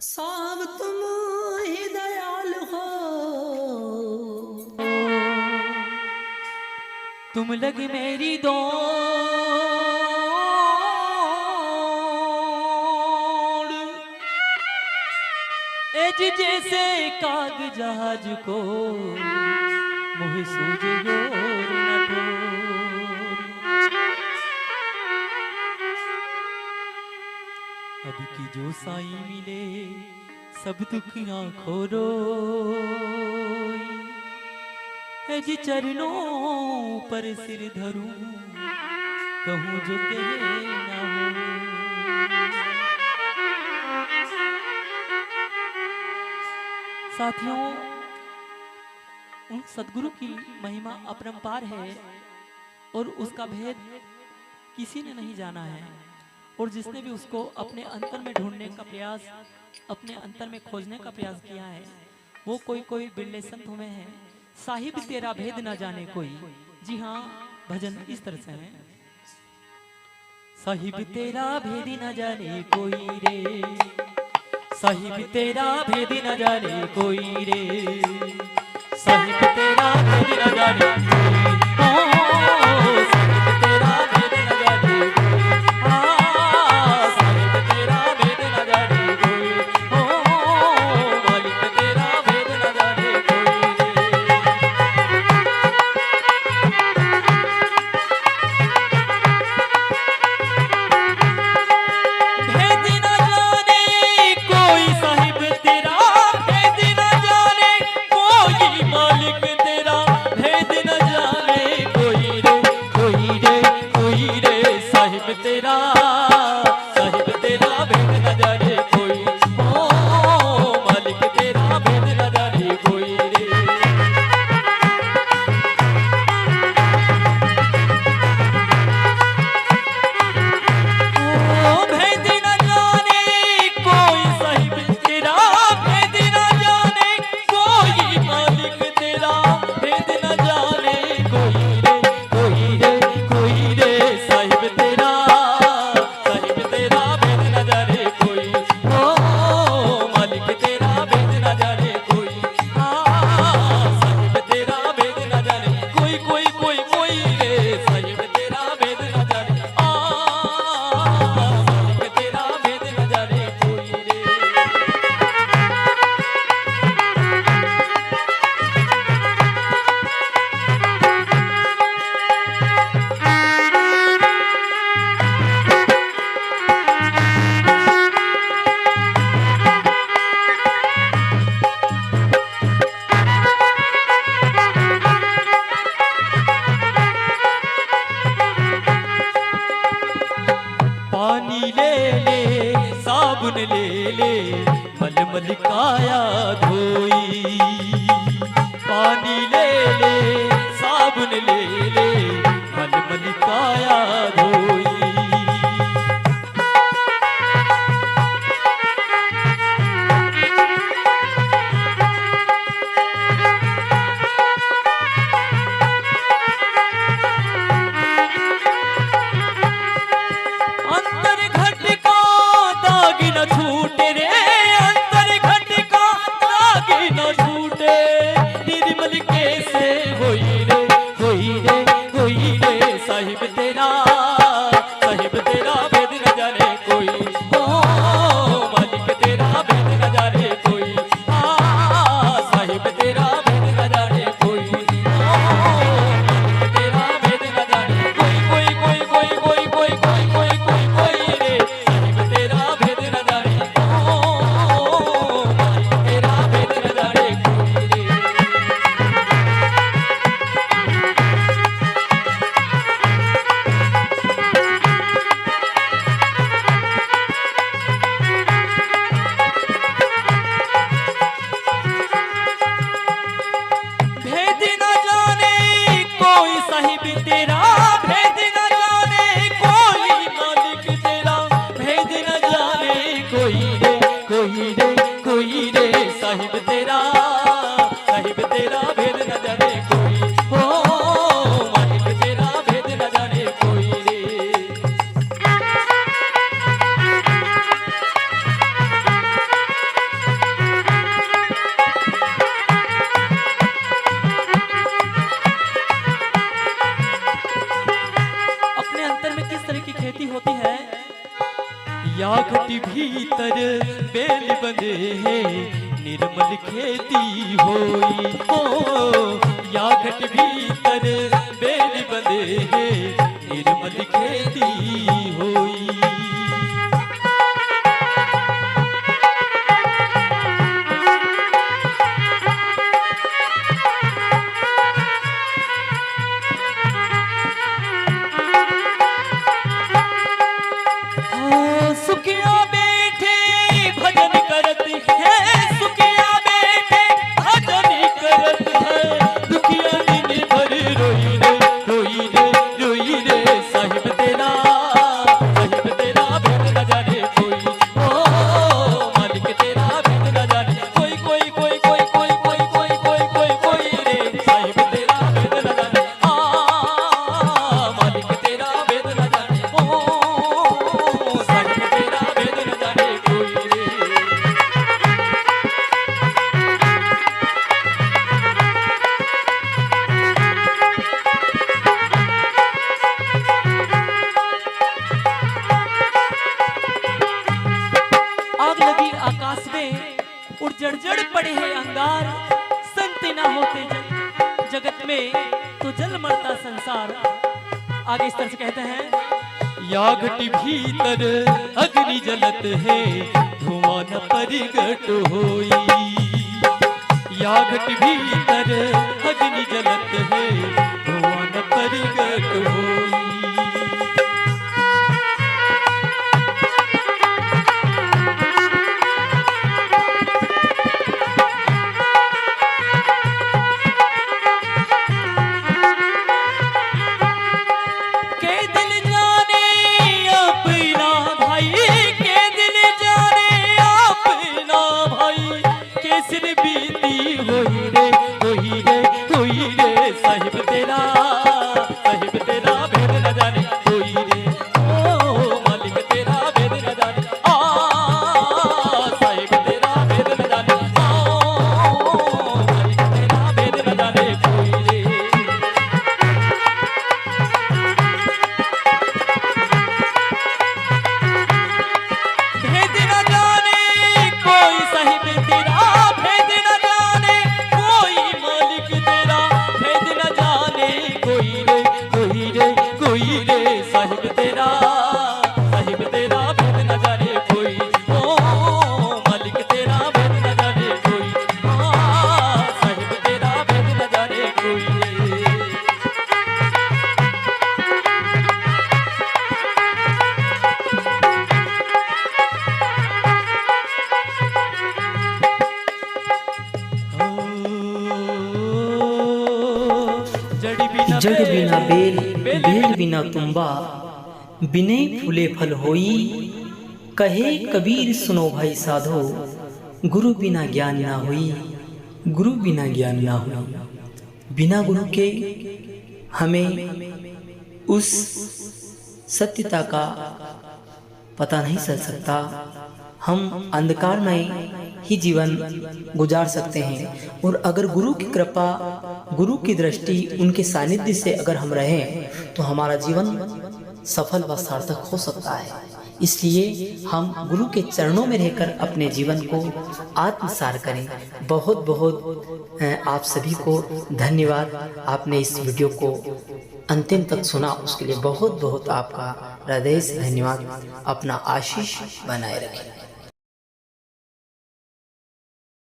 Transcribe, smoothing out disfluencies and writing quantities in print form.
साहब तुम ही दयाल हो, तुम लगी मेरी दौड़, एज जैसे काग जहाज को मुँह सूझ योर न ठोर। अब की जो साई मिले सब दुखियां खोरो, जी चरणों पर सिर धरूं कहूं जो कहे ना हो। साथियों, उन सदगुरु की महिमा अपरंपार है और उसका भेद किसी ने नहीं जाना है, और जिसने भी उसको अपने अंतर में ढूंढने का प्रयास, अपने अंतर में खोजने का प्रयास किया है, वो कोई बिरले संत हुए हैं। साहिब तेरा भेद न जाने कोई। जी हाँ, भजन इस तरह से है। साहिब तेरा भेद न जाने कोई रे, साहिब तेरा भेद न जाने कोई रे, साहिब तेरा भेद न जाने कोई, साहिब तेरा भेद न जाने कोई, साहिब तेरा भेद न जाने कोई, मालिक तेरा भेद न जाने कोई रे। भेद न जाने कोई साहिब तेरा, भेद न जाने कोई मालिक तेरा, भेद न जाने कोई रे, साहिब तेरा, साहिब तेरा भेद न जाने कोई, ओ मालिक तेरा भेद न जाने कोई रे। ओ भेद न जाने कोई साहिब तेरा, भेद न जाने कोई मालिक तेरा, भेद न जाने कोई रे, साहिब तेरा, साहिब तेरा भेद न जाने कोई, ओ मालिक तेरा भेद न जाने कोई, साहिब तेरा भेद न जाने कोई रे, साहिब तेरा भेद न जाने, साहिब तेरा भेद न जाने कोई रे। पानी ले ले साबुन ले ले, मलमल काया धोई, पानी ले ले साबुन ले ले, मलमल काया धोई। अंतर घट का दाग न छूटे रे, अंतर घट का दाग न छूटे, निर्मल कैसे होई रे, साहिब तेरा, साहिब तेरा भेद न जाने कोई, ओ मालिक तेरा भेद न जाने कोई, साहिब तेरा भेद न जाने कोई, मालिक तेरा भेद न जाने कोई रे, साहिब तेरा भेद न जाने, मालिक तेरा भेद न जाने कोई रे। भेद न जाने कोई साहिब तेरा, भेद न जाने कोई मालिक तेरा, भेद न जाने कोई रे, साहिब तेरा, साहिब तेरा भेद न जाने कोई, ओ मालिक तेरा भेद न जाने कोई रे। भीतर बेल बंधे हैं, निर्मल खेती होई हो। या घट भीतर बेल बंधे हैं, निर्मल खेती होई। सुखिया बैठे भजन करत है, सुखिया बैठे भजन करत है। दुखिया दिन भर रोई रे रोई रे रोई रे, साहिब तेरा भेद न जाने कोई। ओ मालिक तेरा भेद न जाने कोई कोई कोई कोई कोई कोई कोई कोई कोई कोई रे, साहिब तेरा भेद न जाने। मालिक तेरा भेद न जाने, ओ आकाश में और जड़ पड़े हैं अंगार। संत ना होते जगत में तो जल मरता संसार। आगे इस तरह से कहते हैं, या घटी भीतर अग्नि जलत है, धुआं न परिगट होई। या घटी भीतर अग्नि जलत है, धुआं न परिगट होई। साहिब तेरा भेद न जाने कोई रे, ओ मालिक तेरा भेद न जाने। साहिब तेरा भेद न जाने, मालिक तेरा भेद न जाने कोई रे। भेद न जाने कोई, साहिब तेरा भेद न जाने कोई, मालिक तेरा भेद न जाने कोई रे कोई रे कोई रे। साहिब तेरा भेद न जाने कोई, ओ मालिक तेरा भेद न जाने कोई। साहिब तेरा भेद न जाने कोई रे। जड़ बिना बेल बेल बिना तुम्बा, बिने फूले फल होई। कहे कबीर सुनो भाई साधो, गुरु बिना ज्ञान ना हुई, गुरु बिना ज्ञान ना हुई। बिना गुरु के हमें उस सत्यता का पता नहीं चल सकता। हम अंधकार में ही जीवन गुजार सकते हैं। और अगर गुरु की कृपा, गुरु की दृष्टि, उनके सानिध्य से अगर हम रहें तो हमारा जीवन सफल व सार्थक हो सकता है। इसलिए हम गुरु के चरणों में रहकर अपने जीवन को आत्मसार करें। बहुत बहुत आप सभी को धन्यवाद। आपने इस वीडियो को अंतिम तक सुना, उसके लिए बहुत बहुत आपका हृदय से धन्यवाद। अपना आशीष बनाए रखें।